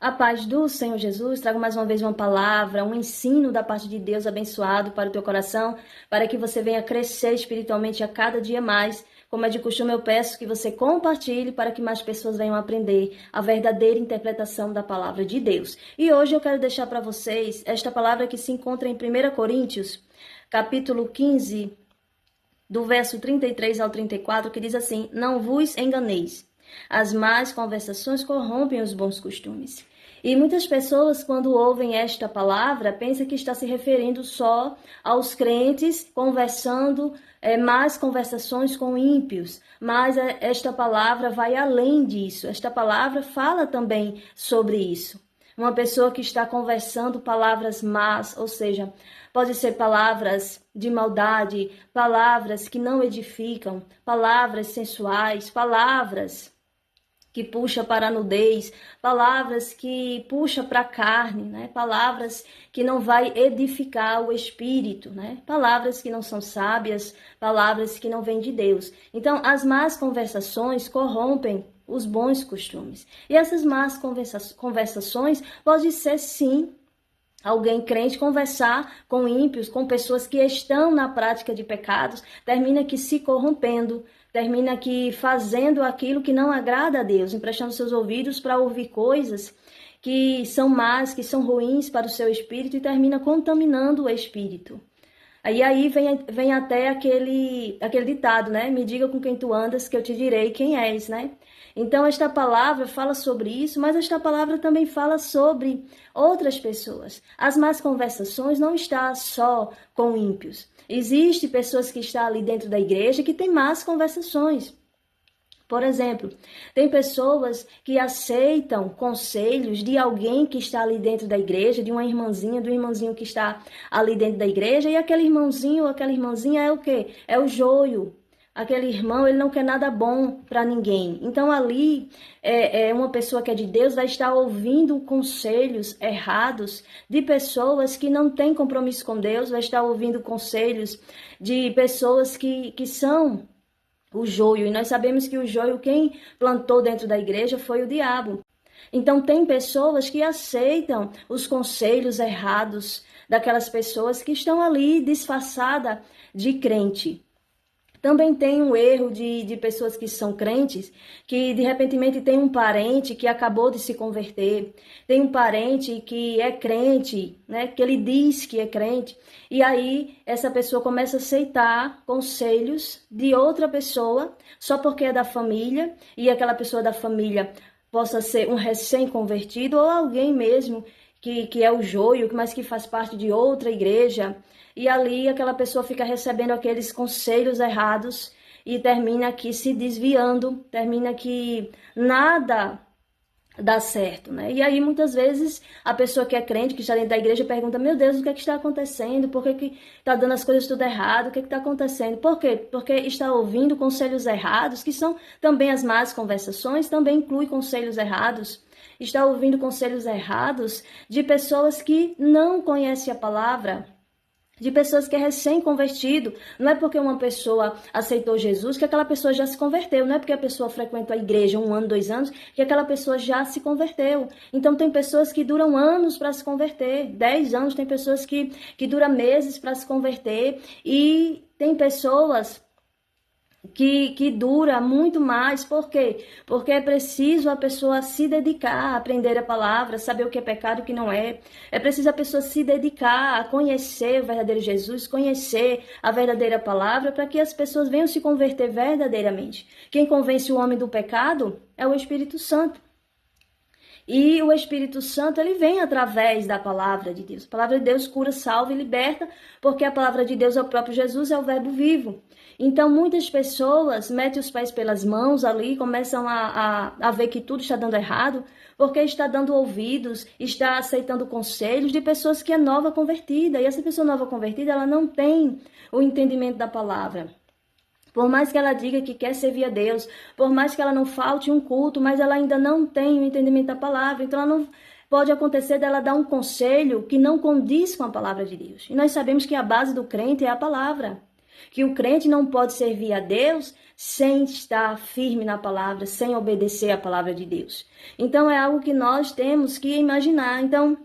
A paz do Senhor Jesus, trago mais uma vez uma palavra, um ensino da parte de Deus abençoado para o teu coração, para que você venha crescer espiritualmente a cada dia mais. Como é de costume, eu peço que você compartilhe para que mais pessoas venham aprender a verdadeira interpretação da palavra de Deus. E hoje eu quero deixar para vocês esta palavra que se encontra em 1 Coríntios, capítulo 15, do verso 33 ao 34, que diz assim: Não vos enganeis, as más conversações corrompem os bons costumes. E muitas pessoas, quando ouvem esta palavra, pensam que está se referindo só aos crentes conversando, más conversações com ímpios. Mas esta palavra vai além disso. Esta palavra fala também sobre isso. Uma pessoa que está conversando palavras más, ou seja, pode ser palavras de maldade, palavras que não edificam, palavras sensuais, palavras que puxa para a nudez, palavras que puxa para a carne, né? Palavras que não vai edificar o espírito, né? Palavras que não são sábias, palavras que não vêm de Deus. Então, as más conversações corrompem os bons costumes. E essas más conversações pode ser, sim, alguém crente conversar com ímpios, com pessoas que estão na prática de pecados, termina que se corrompendo, termina que fazendo aquilo que não agrada a Deus, emprestando seus ouvidos para ouvir coisas que são más, que são ruins para o seu espírito e termina contaminando o espírito. Aí vem até aquele ditado, né? Me diga com quem tu andas que eu te direi quem és, né? Então, esta palavra fala sobre isso, mas esta palavra também fala sobre outras pessoas. As más conversações não estão só com ímpios. Existem pessoas que estão ali dentro da igreja que têm más conversações. Por exemplo, tem pessoas que aceitam conselhos de alguém que está ali dentro da igreja, de uma irmãzinha, do irmãozinho que está ali dentro da igreja, e aquele irmãozinho ou aquela irmãzinha é o quê? É o joio. Aquele irmão, ele não quer nada bom para ninguém. Então, ali, uma pessoa que é de Deus vai estar ouvindo conselhos errados de pessoas que não têm compromisso com Deus, vai estar ouvindo conselhos de pessoas que são o joio. E nós sabemos que o joio, quem plantou dentro da igreja foi o diabo. Então, tem pessoas que aceitam os conselhos errados daquelas pessoas que estão ali disfarçadas de crente. Também tem um erro de pessoas que são crentes, que de repente tem um parente que acabou de se converter, tem um parente que é crente, né, que ele diz que é crente, e aí essa pessoa começa a aceitar conselhos de outra pessoa, só porque é da família, e aquela pessoa da família possa ser um recém-convertido ou alguém mesmo que é o joio, mas que faz parte de outra igreja. E ali aquela pessoa fica recebendo aqueles conselhos errados e termina aqui se desviando, termina que nada dá certo, né? E aí muitas vezes a pessoa que é crente, que está dentro da igreja, pergunta: meu Deus, o que é que está acontecendo? Por que está dando as coisas tudo errado? O que é que está acontecendo? Por quê? Porque está ouvindo conselhos errados, que são também as más conversações, também inclui conselhos errados. Está ouvindo conselhos errados de pessoas que não conhecem a palavra, de pessoas que é recém-convertido. Não é porque uma pessoa aceitou Jesus que aquela pessoa já se converteu. Não é porque a pessoa frequentou a igreja 1 ano, 2 anos, que aquela pessoa já se converteu. Então, tem pessoas que duram anos para se converter, 10 anos, tem pessoas que duram meses para se converter, e tem pessoas que dura muito mais. Por quê? Porque é preciso a pessoa se dedicar a aprender a palavra, saber o que é pecado e o que não é. É preciso a pessoa se dedicar a conhecer o verdadeiro Jesus, conhecer a verdadeira palavra, para que as pessoas venham se converter verdadeiramente. Quem convence o homem do pecado é o Espírito Santo. E o Espírito Santo, ele vem através da palavra de Deus. A palavra de Deus cura, salva e liberta, porque a palavra de Deus é o próprio Jesus, é o verbo vivo. Então, muitas pessoas metem os pés pelas mãos ali, começam a ver que tudo está dando errado, porque está dando ouvidos, está aceitando conselhos de pessoas que é nova convertida. E essa pessoa nova convertida, ela não tem o entendimento da palavra. Por mais que ela diga que quer servir a Deus, por mais que ela não falte um culto, mas ela ainda não tem o entendimento da palavra. Então, ela não pode acontecer dela dar um conselho que não condiz com a palavra de Deus. E nós sabemos que a base do crente é a palavra. que o crente não pode servir a Deus sem estar firme na palavra, sem obedecer à palavra de Deus. Então é algo que nós temos que imaginar. Então,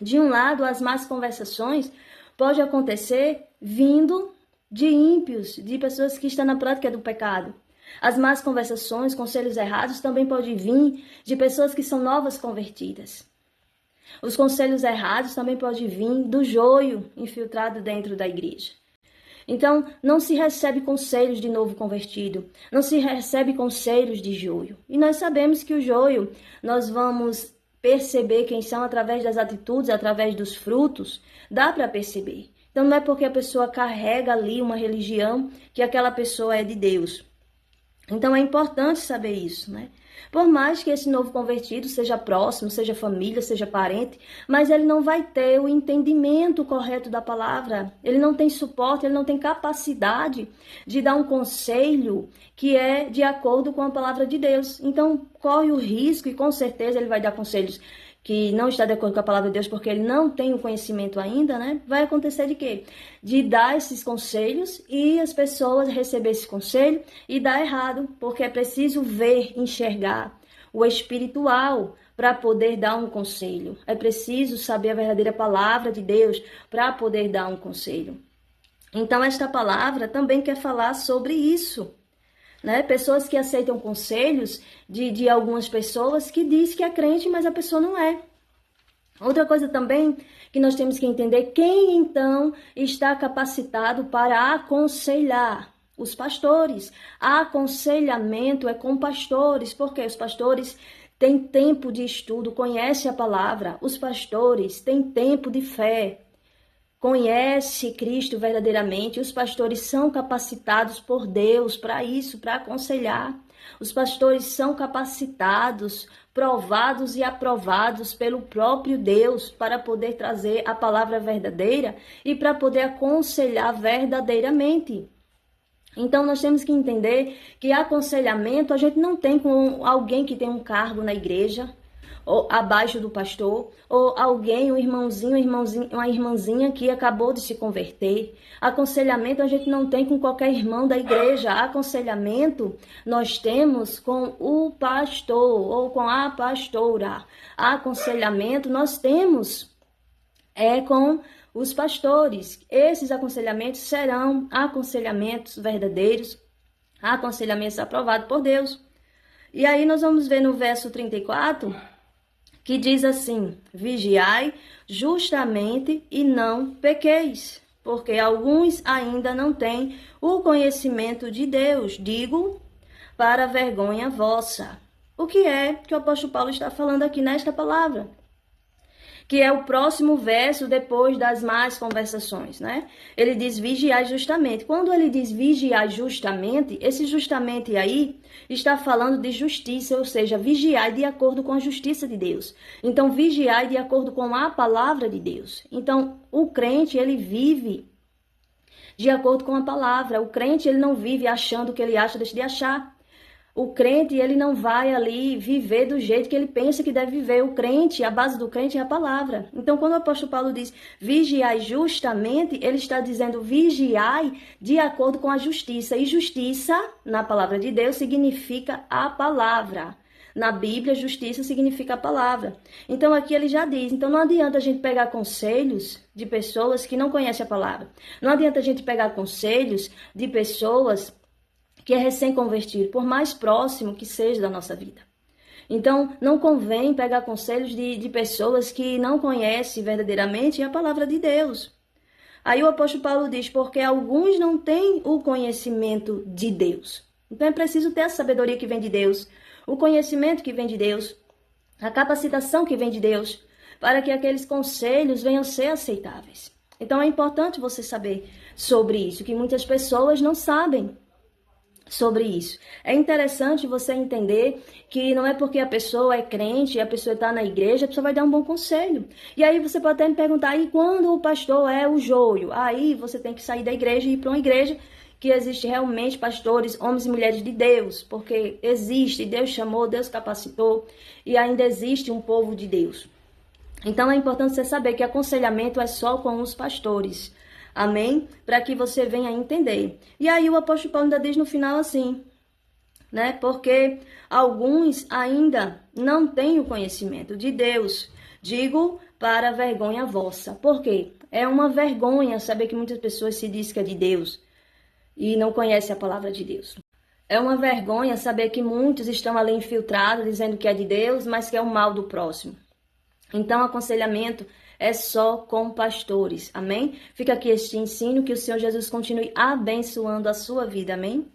de um lado, as más conversações pode acontecer vindo de ímpios, de pessoas que estão na prática do pecado. As más conversações, conselhos errados também podem vir de pessoas que são novas convertidas. Os conselhos errados também podem vir do joio infiltrado dentro da igreja. Então, não se recebe conselhos de novo convertido, não se recebe conselhos de joio. E nós sabemos que o joio, nós vamos perceber quem são através das atitudes, através dos frutos, dá para perceber. Então, não é porque a pessoa carrega ali uma religião que aquela pessoa é de Deus. Então, é importante saber isso, né? Por mais que esse novo convertido seja próximo, seja família, seja parente, mas ele não vai ter o entendimento correto da palavra. Ele não tem suporte, ele não tem capacidade de dar um conselho que é de acordo com a palavra de Deus. Então, corre o risco e com certeza ele vai dar conselhos que não está de acordo com a palavra de Deus, porque ele não tem o conhecimento ainda, né? Vai acontecer de quê? De dar esses conselhos e as pessoas receber esse conselho e dar errado, porque é preciso ver, enxergar o espiritual para poder dar um conselho. É preciso saber a verdadeira palavra de Deus para poder dar um conselho. Então, esta palavra também quer falar sobre isso. Né? Pessoas que aceitam conselhos de algumas pessoas que diz que é crente, mas a pessoa não é. Outra coisa também que nós temos que entender, quem então está capacitado para aconselhar? Os pastores. Aconselhamento é com pastores, porque os pastores têm tempo de estudo, conhecem a palavra. Os pastores têm tempo de fé. Conhece Cristo verdadeiramente, os pastores são capacitados por Deus para isso, para aconselhar. Os pastores são capacitados, provados e aprovados pelo próprio Deus para poder trazer a palavra verdadeira e para poder aconselhar verdadeiramente. Então, nós temos que entender que aconselhamento a gente não tem com alguém que tem um cargo na igreja, ou abaixo do pastor, ou alguém, um irmãozinho, uma irmãzinha que acabou de se converter. Aconselhamento a gente não tem com qualquer irmão da igreja. Aconselhamento nós temos com o pastor ou com a pastora. Aconselhamento nós temos com os pastores. Esses aconselhamentos serão aconselhamentos verdadeiros, aconselhamentos aprovados por Deus. E aí nós vamos ver no verso 34... que diz assim: vigiai justamente e não pequeis, porque alguns ainda não têm o conhecimento de Deus, digo, para vergonha vossa. O que é que o apóstolo Paulo está falando aqui nesta palavra? Que é o próximo verso depois das más conversações, né? Ele diz vigiai justamente. Quando ele diz vigiai justamente, esse justamente aí está falando de justiça, ou seja, vigiai de acordo com a justiça de Deus. Então, vigiai de acordo com a palavra de Deus. Então, o crente, ele vive de acordo com a palavra. O crente, ele não vive achando o que ele acha, deixa de achar. O crente, ele não vai ali viver do jeito que ele pensa que deve viver. O crente, a base do crente é a palavra. Então, quando o apóstolo Paulo diz vigiai justamente, ele está dizendo vigiai de acordo com a justiça. E justiça, na palavra de Deus, significa a palavra. Na Bíblia, justiça significa a palavra. Então, aqui ele já diz, então não adianta a gente pegar conselhos de pessoas que não conhecem a palavra. Não adianta a gente pegar conselhos de pessoas que é recém-convertido, por mais próximo que seja da nossa vida. Então, não convém pegar conselhos de pessoas que não conhecem verdadeiramente a palavra de Deus. Aí o apóstolo Paulo diz, porque alguns não têm o conhecimento de Deus. Então, é preciso ter a sabedoria que vem de Deus, o conhecimento que vem de Deus, a capacitação que vem de Deus, para que aqueles conselhos venham a ser aceitáveis. Então, é importante você saber sobre isso, que muitas pessoas não sabem sobre isso. É interessante você entender que não é porque a pessoa é crente, a pessoa está na igreja, a pessoa vai dar um bom conselho. E aí você pode até me perguntar, e quando o pastor é o joio? Aí você tem que sair da igreja e ir para uma igreja que existe realmente pastores, homens e mulheres de Deus, porque existe, Deus chamou, Deus capacitou, e ainda existe um povo de Deus. Então é importante você saber que aconselhamento é só com os pastores. Amém? Para que você venha entender. E aí o apóstolo Paulo ainda diz no final assim, né? Porque alguns ainda não têm o conhecimento de Deus. Digo para vergonha vossa. Por quê? É uma vergonha saber que muitas pessoas se dizem que é de Deus e não conhecem a palavra de Deus. É uma vergonha saber que muitos estão ali infiltrados, dizendo que é de Deus, mas que é o mal do próximo. Então, aconselhamento é só com pastores, amém? Fica aqui este ensino, que o Senhor Jesus continue abençoando a sua vida, amém?